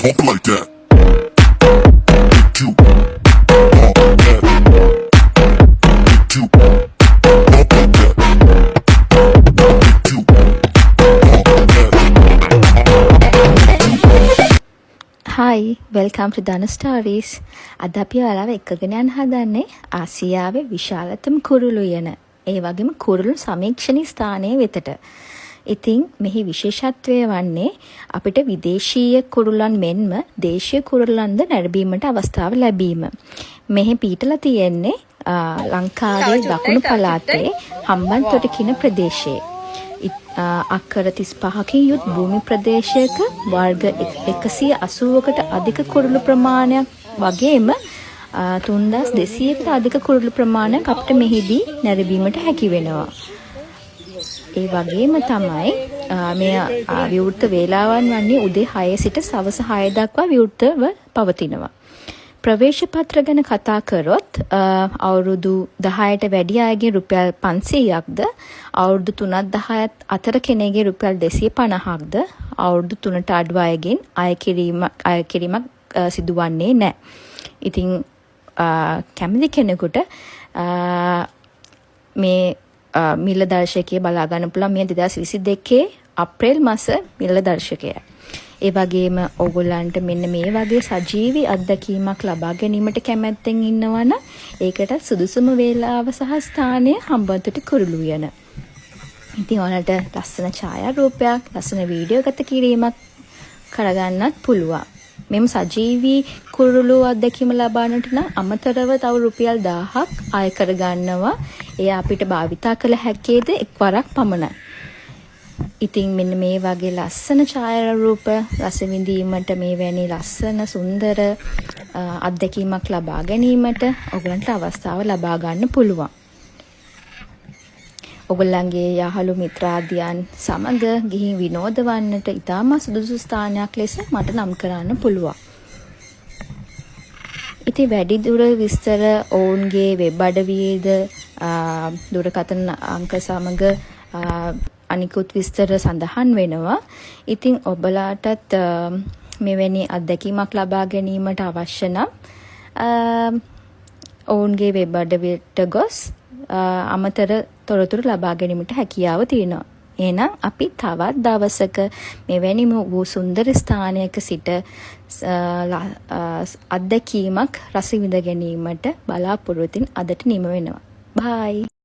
talk like that. Make you talk like that. Make you talk like that. Make you talk like that. Hi, welcome to Dana Stories. අද අපි ඔයාලව එක්කගෙන යන්න හදන්නේ ආසියාවේ විශාලතම කුරුළු යන ඒ වගේම කුරුළු සමීක්ෂණී ස්ථානයේ වෙතට. ඉතින් මෙහි විශේෂත්වය වන්නේ අපිට විදේශීය කුරුල්ලන් මෙන්ම දේශීය කුරුල්ලන්ද නැරඹීමට අවස්ථාව ලැබීම. මෙහි පිටලා තියෙන්නේ ලංකාවේ දකුණු පළාතේ හම්බන්තොට කියන ප්‍රදේශයේ. අක්කර 35කින් යුත් භූමි ප්‍රදේශයක වර්ග 180කට අධික කුරුළු ප්‍රමාණයක් වගේම 3200කට අධික කුරුළු ප්‍රමාණයක් අපිට මෙහිදී නැරඹීමට හැකි වෙනවා. ඒ වගේම තමයි මේ විවෘත වේලාවන් වන්නේ උදේ 6 සිට සවස 6 දක්වා විවෘතව පවතිනවා. ප්‍රවේශ පත්‍ර ගැන කතා කරොත් අවුරුදු 10ට වැඩි අයගේ රුපියල් 500ක්ද අවුරුදු 3ත් 10ත් අතර කෙනෙකුගේ රුපියල් 250ක්ද අවුරුදු 3ට අඩු අයගෙන් අය කිරීමක් සිදුවන්නේ නැහැ. ඉතින් කැමති කෙනෙකුට මේ මිල දර්ශකයේ බලා ගන්න පුළුවන් මේ 2022 අප්‍රේල් මාස මිල දර්ශකය. ඒ වගේම ඕගොල්ලන්ට මෙන්න මේ වගේ සජීවී අත්දැකීමක් ලබා ගැනීමට කැමැත්තෙන් ඉන්නවනම් ඒකට සුදුසුම වේලාව සහ ස්ථානය හම්බන්තොට කුරුළු උයන. ඉතින් ඔයාලට ලස්සන ඡායාරූපයක්, ලස්සන වීඩියෝ ගත කිරීමක් කරගන්නත් පුළුවන්. මෙම සජීවී කුරුළු අත්දැකීම ලබන්නට නම් අමතරව තව රුපියල් 1000ක් ආය කරගන්නවා. එය අපිට භාවිතා කළ හැකේද එක්වරක් පමණයි. ඉතින් මෙන්න මේ වගේ ලස්සන ඡායාරූප රස විඳීමට මේ වැනි ලස්සන සුන්දර අත්දැකීමක් ලබා ගැනීමට ඔයගලන්ට අවස්ථාව ලබා ගන්න පුළුවන්. ඔයගලන්ගේ යහළු මිත්‍රාදියන් සමග ගිහින් විනෝද වන්නට ඉතාම සුදුසු ස්ථානයක් ලෙස මට නම් කරන්න පුළුවන්. ඉතින් වැඩි දුර විස්තර ඔවුන්ගේ වෙබ් අඩවියේද දුරකථන අංක සමග අනිකුත් විස්තර සඳහන් වෙනවා. ඉතින් ඔබලාටත් මෙවැනි අත්දැකීමක් ලබා ගැනීමට අවශ්‍ය නම් ඔවුන්ගේ වෙබ් අඩවියට ගොස් අමතර තොරතුරු ලබා ගැනීමට හැකියාව තියෙනවා. එහෙනම් අපි තවත් දවසක මෙවැනි වූ සුන්දර ස්ථානයක සිට අත්දැකීමක් රස විඳ ගැනීමට බලාපොරොත්තුෙන් අදට නිම වෙනවා. Bye.